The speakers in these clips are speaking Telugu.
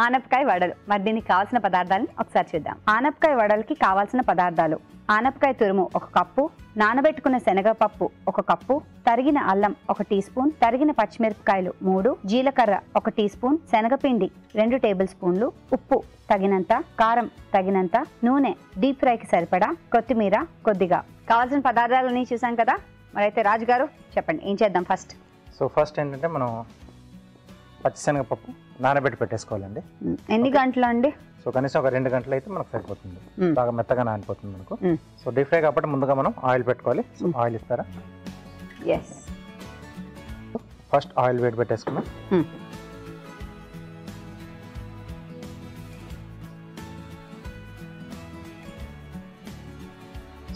ఆనపకాయ వడలు. మరి దీనికి కావాల్సిన పదార్థాలను ఒకసారి చూద్దాం. ఆనపకాయ వడలకి కావాల్సిన పదార్థాలు: ఆనపకాయ తురుము 1 కప్పు, నానబెట్టుకున్న శనగపప్పు 1 కప్పు, తరిగిన అల్లం 1 టీ స్పూన్, తరిగిన పచ్చిమిరపకాయలు 3, జీలకర్ర 1 టీ స్పూన్, శనగపిండి 2 టేబుల్ స్పూన్లు, ఉప్పు తగినంత, కారం తగినంత, నూనె డీప్ ఫ్రైకి సరిపడా, కొత్తిమీర కొద్దిగా. కావాల్సిన పదార్థాలని చూసాం కదా. మరి అయితే రాజు గారు చెప్పండి, ఏం చేద్దాం ఫస్ట్? సో ఫస్ట్ ఏంటంటే మనం పచ్చిశనగపప్పు నానబెట్టి పెట్టేసుకోవాలండి. ఎన్ని గంటలు అండి? సో కనీసం ఒక 2 గంటలు అయితే మనకు సరిపోతుంది, బాగా మెత్తగా నానిపోతుంది మనకు. సో డీప్ ఫ్రై కాబట్టి ముందుగా మనం ఆయిల్ పెట్టుకోవాలి. సో ఆయిల్ ఇస్తారా? ఎస్. ఫస్ట్ ఆయిల్ వేడి పెట్టేసుకున్నాం.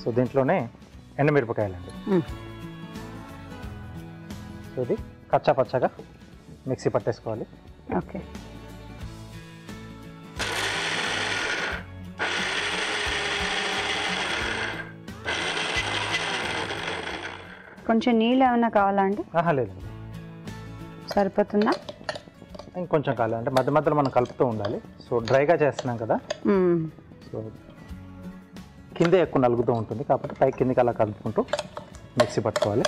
సో దీంట్లోనే ఎండుమిరపకాయలండి. సో ఇది కచ్చా పచ్చగా మిక్సీ పట్టేసుకోవాలి. ఓకే. కొంచెం నీళ్ళు ఏమైనా కావాలా అండి? లేదండి, సరిపోతుందా? ఇంకొంచెం కావాలి, అంటే మధ్య మధ్యలో మనం కలుపుతూ ఉండాలి. సో డ్రైగా చేస్తున్నాం కదా, సో కింద ఎక్కువ నలుగుతూ ఉంటుంది కాబట్టి పై కిందికి అలా కలుపుకుంటూ మిక్సీ పట్టుకోవాలి.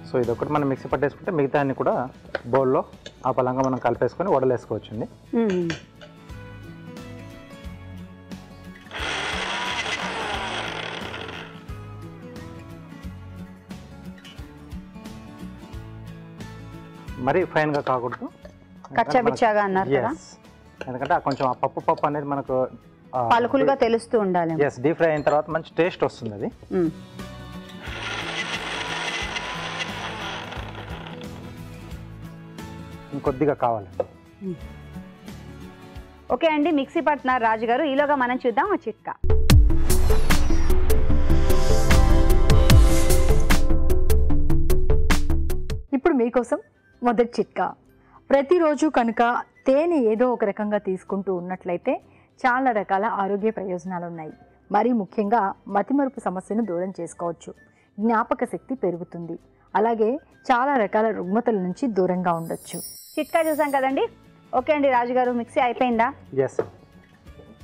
సో ఇదొకటి మనం మిక్సీ పట్టేసుకుంటే మిగతా అన్ని కూడా బౌల్లో ఆ పలంగా మనం కలిపేసుకొని వడలేసుకోవచ్చండి. మరి ఫైన్గా కాకూడదు, కచ్చాబిచ్చాగా అన్నారు కదా. ఎందుకంటే కొంచెం ఆ పప్పు అనేది మనకు పలుకులుగా తెలుస్తూ ఉండాలి. ఎస్, డీప్ ఫ్రై అయిన తర్వాత మంచి టేస్ట్ వస్తుంది అది. ఇంకొద్దిగా కావాలండి. ఓకే అండి, మిక్సీ పడుతున్నారు రాజుగారు. ఈలోగా మనం చూద్దాం ఆ చిట్కా. ఇప్పుడు మీకోసం మొదటి చిట్కా. ప్రతిరోజు కనుక తేనె ఏదో ఒక రకంగా తీసుకుంటూ ఉన్నట్లయితే చాలా రకాల ఆరోగ్య ప్రయోజనాలు ఉన్నాయి. మరీ ముఖ్యంగా మతిమరుపు సమస్యను దూరం చేసుకోవచ్చు, జ్ఞాపక శక్తి పెరుగుతుంది, అలాగే చాలా రకాల రుగ్మతల నుంచి దూరంగా ఉండొచ్చు. చిట్కా చూసాం కదండి. ఓకే అండి రాజుగారు, మిక్సీ అయిపోయిందా? ఎస్.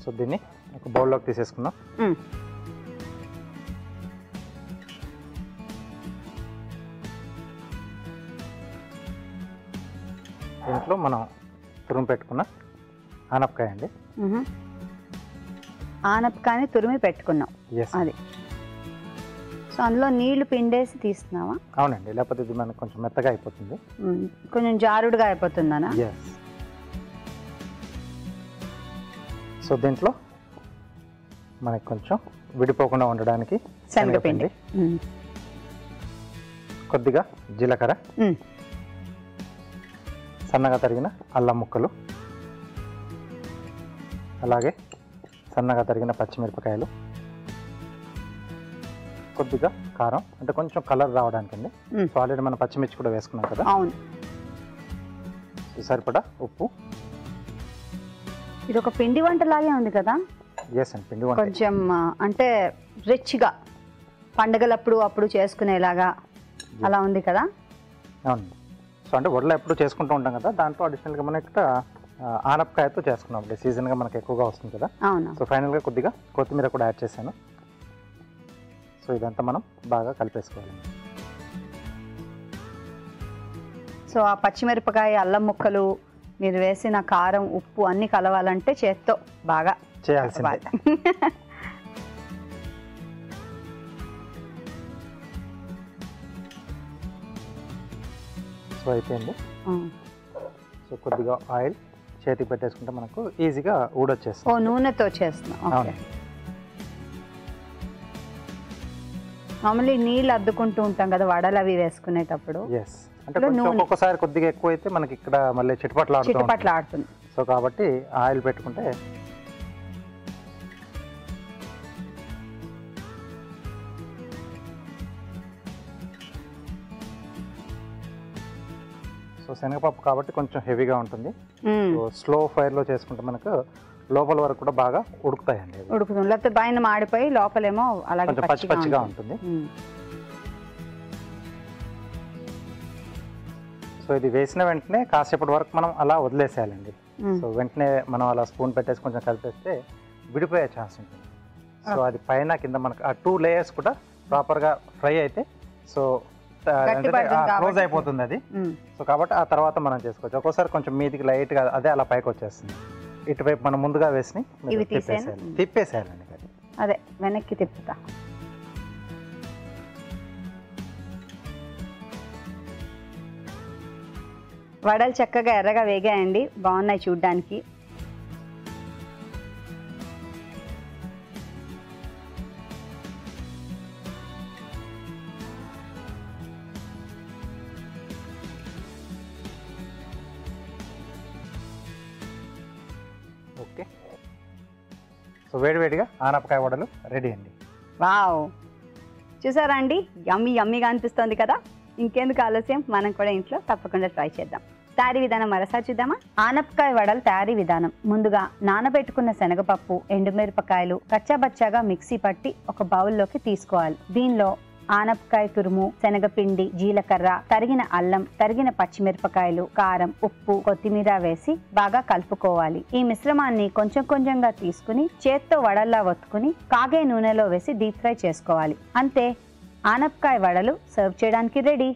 సో దీన్ని ఒక బౌల్లోకి తీసేసుకుందాం. దీంట్లో మనం తురుము పెట్టుకున్న ఆనపకాయ అండి. ఆనపకాయని తురిమి పెట్టుకున్నాం. అది సో అందులో నీళ్లు పిండేసి తీస్తున్నావా? అవునండి, లేకపోతే ఇది మనకు కొంచెం మెత్తగా అయిపోతుంది, కొంచెం జారుడుగా అయిపోతుందనా? ఎస్. సో దీంట్లో మనకి కొంచెం విడిపోకుండా ఉండడానికి శనగపిండి, కొద్దిగా జీలకర్ర, సన్నగా తరిగిన అల్లం ముక్కలు, అలాగే సన్నగా తరిగిన పచ్చిమిరపకాయలు, కొద్దిగా కారం, అంటే కొంచెం కలర్ రావడానికి అండి. సో ఆల్రెడీ మనం పచ్చిమిర్చి కూడా వేసుకున్నాం కదా. అవును. సరిపడా ఉప్పు. ఇది ఒక పిండి వంటలాగే ఉంది కదా. ఎస్ అండి, పిండి వంట. కొంచెం అంటే రిచ్గా పండగలప్పుడు అప్పుడు చేసుకునేలాగా అలా ఉంది కదా. అవునండి. సో అంటే వడలు ఎప్పుడు చేసుకుంటూ ఉంటాం కదా, దాంట్లో అడిషనల్గా మనం ఇక్కడ ఆనపకాయతో చేసుకున్నాం. అంటే సీజన్గా మనకు ఎక్కువగా వస్తుంది కదా. అవును. సో ఫైనల్గా కొద్దిగా కొత్తిమీర కూడా యాడ్ చేశాను. సో ఇదంతా మనం బాగా కలిపేసుకోవాలి. సో ఆ పచ్చిమిరపకాయ, అల్లం ముక్కలు, మీరు వేసిన కారం, ఉప్పు అన్నీ కలవాలంటే చేత్తో బాగా చేయాల్సిందే. సో అయిపోయింది. సో కొద్దిగా ఆయిల్ చేతికి పెట్టేసుకుంటే మనకు ఈజీగా ఊడొచ్చేస్తుంది. ఓ నూనెతో చేస్తున్నాం. ఓకే. మామూలు నీళ్ళు అద్దుకుంటూ ఉంటాం కదా వడలు అవి వేసుకునేటప్పుడు. ఎస్, అంటే ఒక్కొక్కసారి కొద్దిగా ఎక్కువ అయితే మనకి ఇక్కడ మళ్ళీ చిటపట్లాడుతుంది. సో కాబట్టి ఆయిల్ పెట్టుకుంటే సో శనగపప్పు కాబట్టి కొంచెం హెవీగా ఉంటుంది. సో స్లో ఫైర్లో చేసుకుంటే మనకు లోపల వరకు కూడా బాగా ఉడుకుతాయండి అవి. ఉడుకుతుంది, లేకపోతే పైన మాడిపోయి లోపలేమో అలాగే కొంచెం పచ్చి పచ్చిగా ఉంటుంది. సో ఇది వేసిన వెంటనే కాసేపటి వరకు మనం అలా వదిలేసేయాలండి. సో వెంటనే మనం అలా స్పూన్ పెట్టేసి కొంచెం కలిపేస్తే విడిపోయే ఛాన్స్ ఉంటుంది. సో అది పైన కింద మనకు ఆ 2 లేయర్స్ కూడా ప్రాపర్గా ఫ్రై అయితే సో క్లోజ్ అయిపోతుంది అది. సో కాబట్టి ఆ తర్వాత మనం చేసుకోవచ్చు. ఒక్కోసారి కొంచెం మీదికి లైట్గా అదే అలా పైకి వచ్చేస్తుంది. ఇటువైపు మనం ముందుగా వేసి తిప్పేసేయాలండి. అదే వెనక్కి తిప్పుతా. వడలు చక్కగా ఎర్రగా వేగాయండి, బాగున్నాయి చూడ్డానికి. ఓకే, సో వేడివేడిగా ఆనపకాయ వడలు రెడీ అండి. వావ్, చూసారా అండి, యమ్మీ యమ్మీగా అనిపిస్తుంది కదా. ఇంకెందుకు ఆలస్యం, మనం కూడా ఇంట్లో తప్పకుండా ట్రై చేద్దాం. తయారీ విధానం మరోసారి చూద్దామా? ఆనపకాయ వడలు తయారీ విధానం. ముందుగా నానబెట్టుకున్న శనగపప్పు, ఎండుమిరపకాయలు కచ్చాబచ్చాగా మిక్సీ పట్టి ఒక బౌల్లోకి తీసుకోవాలి. దీనిలో ఆనపకాయ తురుము, శనగపిండి, జీలకర్ర, తరిగిన అల్లం, తరిగిన పచ్చిమిరపకాయలు, కారం, ఉప్పు, కొత్తిమీర వేసి బాగా కలుపుకోవాలి. ఈ మిశ్రమాన్ని కొంచెం కొంచెంగా తీసుకుని చేత్తో వడల్లా ఒత్తుకుని కాగే నూనెలో వేసి డీప్ ఫ్రై చేసుకోవాలి. అంతే, ఆనపకాయ వడలు సర్వ్ చేయడానికి రెడీ.